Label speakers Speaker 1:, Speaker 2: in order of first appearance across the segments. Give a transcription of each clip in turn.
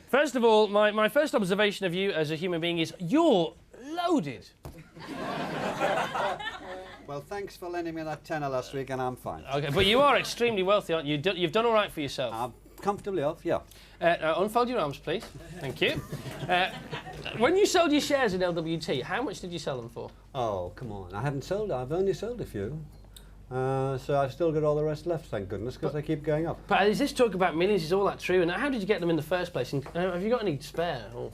Speaker 1: First of all, my first observation of you as a human being is you're loaded.
Speaker 2: Well, thanks for lending me that tenner last week, and I'm fine.
Speaker 1: Okay, but you are extremely wealthy, aren't you? You've done all right for yourself.
Speaker 2: I'm comfortably off, yeah.
Speaker 1: Unfold your arms, please. Thank you. When you sold your shares in LWT, how much did you sell them for?
Speaker 2: Oh, come on. I've only sold a few. So I've still got all the rest left, thank goodness, because they keep going up.
Speaker 1: But is this talk about millions, is all that true? And how did you get them in the first place? And, have you got any spare? Or?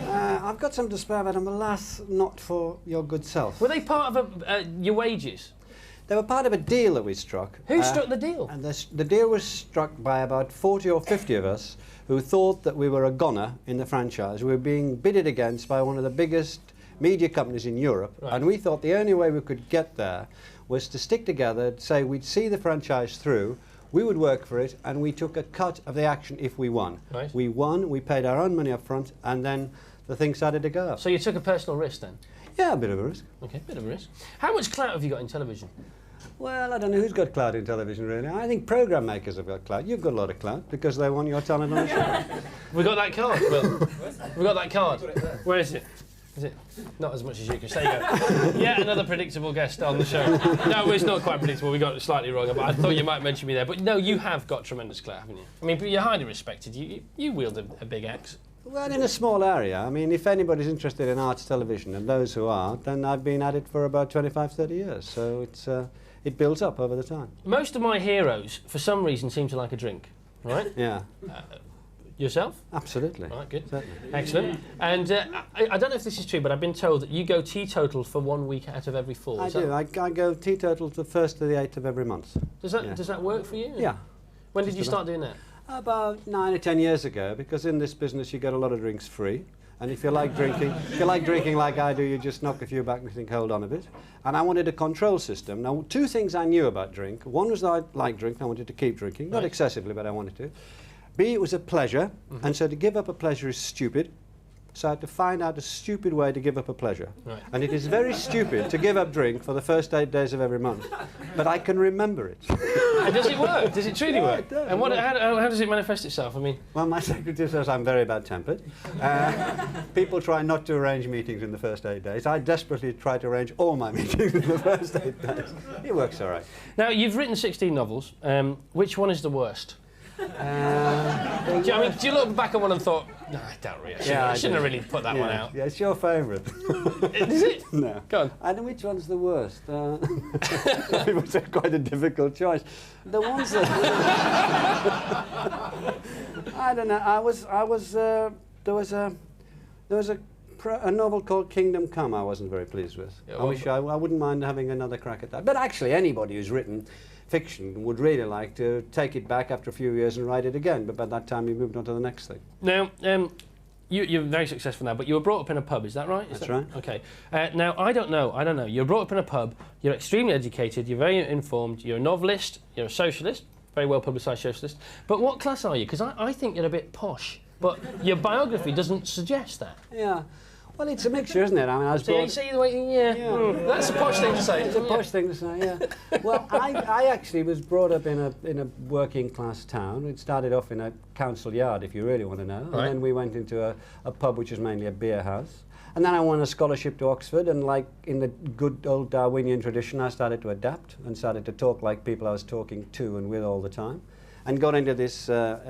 Speaker 2: I've got some to spare, but alas, not for your good self.
Speaker 1: Were they part of your wages?
Speaker 2: They were part of a deal that we struck.
Speaker 1: Who struck the deal?
Speaker 2: And the deal was struck by about 40 or 50 of us who thought that we were a goner in the franchise. We were being bidded against by one of the biggest media companies in Europe, right. And we thought the only way we could get there was to stick together, say we'd see the franchise through, we would work for it, and we took a cut of the action if we won.
Speaker 1: Right.
Speaker 2: We won, we paid our own money up front, and then the thing started to go up.
Speaker 1: So you took a personal risk then?
Speaker 2: Yeah, a bit of a risk.
Speaker 1: Okay, bit of a risk. How much clout have you got in television?
Speaker 2: Well, I don't know who's got clout in television, really. I think programme makers have got clout. You've got a lot of clout, because they want your talent on the show.
Speaker 1: We got that card, Will. We got that card. Where is it? Is it? Not as much as you can say. Yeah, another predictable guest on the show. No, it's not quite predictable. We got it slightly wrong. But I thought you might mention me there. But no, you have got tremendous clout, haven't you? I mean, but you're highly respected. You wield a big axe.
Speaker 2: Well, in a small area. I mean, if anybody's interested in arts television, and those who are, then I've been at it for about 25, 30 years. So it builds up over the time. Most
Speaker 1: of my heroes, for some reason, seem to like a drink, right?
Speaker 2: Yeah.
Speaker 1: Yourself?
Speaker 2: Absolutely.
Speaker 1: Right, good.
Speaker 2: Certainly.
Speaker 1: Excellent. And I don't know if this is true, but I've been told that you go teetotal for 1 week out of every 4.
Speaker 2: I do. I go teetotal the 1st to the 8th of every month.
Speaker 1: Does that work for you?
Speaker 2: Yeah.
Speaker 1: When did you start doing that?
Speaker 2: About 9 or 10 years ago, because in this business you get a lot of drinks free. And if you like drinking, like I do, you just knock a few back and you think, hold on a bit. And I wanted a control system. Now, 2 things I knew about drink. One was that I liked drink, I wanted to keep drinking. Not excessively, but I wanted to. B, it was a pleasure, and so to give up a pleasure is stupid. So I had to find out a stupid way to give up a pleasure. Right. And it is very stupid to give up drink for the first 8 days of every month. But I can remember it.
Speaker 1: And does it work? Does it truly work?
Speaker 2: It does.
Speaker 1: And how does it manifest itself? I mean,
Speaker 2: well, my secretary says I'm very bad-tempered. People try not to arrange meetings in the first 8 days. I desperately try to arrange all my meetings in the first 8 days. It works all right.
Speaker 1: Now, you've written 16 novels. Which one is the worst? Do you look back at one and thought, no, I don't really. I shouldn't have really put that one out.
Speaker 2: Yeah, it's your favourite.
Speaker 1: Is it?
Speaker 2: No.
Speaker 1: Go on.
Speaker 2: I know which one's the worst. It was quite a difficult choice. The ones that I don't know. There was a novel called Kingdom Come I wasn't very pleased with. Yeah, I wouldn't mind having another crack at that. But actually, anybody who's written fiction would really like to take it back after a few years and write it again, but by that time you moved on to the next thing.
Speaker 1: Now, you're very successful now, but you were brought up in a pub, is that right?
Speaker 2: That's right.
Speaker 1: Okay. Now, I don't know. You're brought up in a pub, you're extremely educated, you're very informed, you're a novelist, you're a socialist, very well publicised socialist, but what class are you? Because I think you're a bit posh, but your biography doesn't suggest that.
Speaker 2: Yeah. Well, it's a mixture, isn't it? I mean, I was
Speaker 1: so you see the way, that's a posh thing to say.
Speaker 2: It's a posh thing to say, yeah. Well, I actually was brought up in a working class town. It started off in a council yard, if you really want to know, and then we went into a pub which was mainly a beer house. And then I won a scholarship to Oxford, and like in the good old Darwinian tradition, I started to adapt and started to talk like people I was talking to and with all the time, and got into this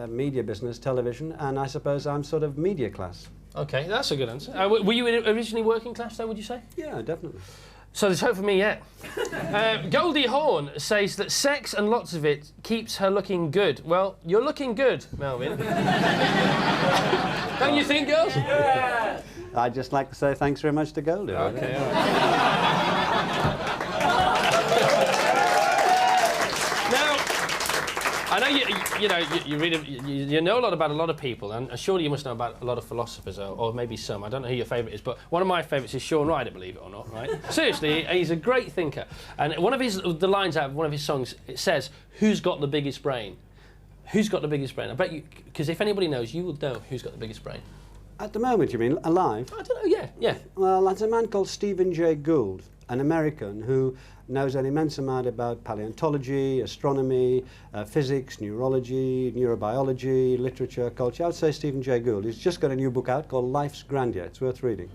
Speaker 2: media business, television, and I suppose I'm sort of media class.
Speaker 1: Okay, that's a good answer. Were you originally working class, though, would you say?
Speaker 2: Yeah, definitely.
Speaker 1: So there's hope for me yet. Goldie Hawn says that sex and lots of it keeps her looking good. Well, you're looking good, Melvyn. Don't you think, girls?
Speaker 2: Yeah. I'd just like to say thanks very much to Goldie.
Speaker 1: Okay, all right. I know you know a lot about a lot of people, and surely you must know about a lot of philosophers, or maybe some. I don't know who your favourite is, but one of my favourites is Shaun Ryder, believe it or not, right? Seriously, he's a great thinker. And one of the lines out of one of his songs, it says, "Who's got the biggest brain?" Who's got the biggest brain? I bet you, because if anybody knows, you will know who's got the biggest brain.
Speaker 2: At the moment, you mean, alive?
Speaker 1: I don't know, yeah.
Speaker 2: Well, that's a man called Stephen Jay Gould. an American who knows an immense amount about paleontology, astronomy, physics, neurology, neurobiology, literature, culture. I would say Stephen Jay Gould. He's just got a new book out called Life's Grandeur. It's worth reading.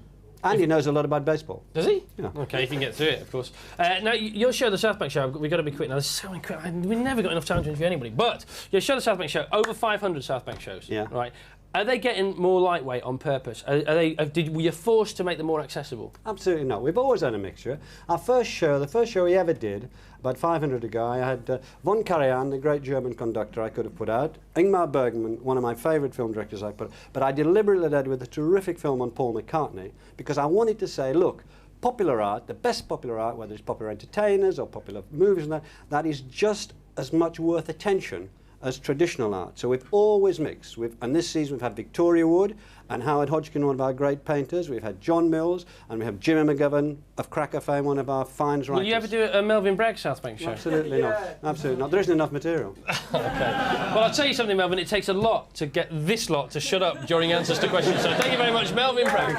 Speaker 2: And he knows a lot about baseball.
Speaker 1: Does he?
Speaker 2: Yeah.
Speaker 1: Okay, you can get through it, of course. Now, your show, The South Bank Show, we've got to be quick now. There's so many quick. We've never got enough time to interview anybody. But your show, The South Bank Show, over 500 South Bank shows.
Speaker 2: Yeah.
Speaker 1: Right. Are they getting more lightweight on purpose? Were you forced to make them more accessible?
Speaker 2: Absolutely not. We've always had a mixture. Our first show, the first show we ever did, about 500 ago, I had von Karajan, the great German conductor I could have put out, Ingmar Bergman, one of my favourite film directors I put out, but I deliberately led with a terrific film on Paul McCartney, because I wanted to say, look, popular art, the best popular art, whether it's popular entertainers or popular movies and that is just as much worth attention as traditional art. So we've always mixed. And this season we've had Victoria Wood and Howard Hodgkin, one of our great painters. We've had John Mills, and we have Jimmy McGovern of Cracker fame, one of our finest writers.
Speaker 1: Will you ever do a Melvyn Bragg South Bank show?
Speaker 2: Absolutely not. Absolutely not. There isn't enough material.
Speaker 1: Okay. Well, I'll tell you something, Melvyn. It takes a lot to get this lot to shut up during answers to questions. So thank you very much, Melvyn Bragg.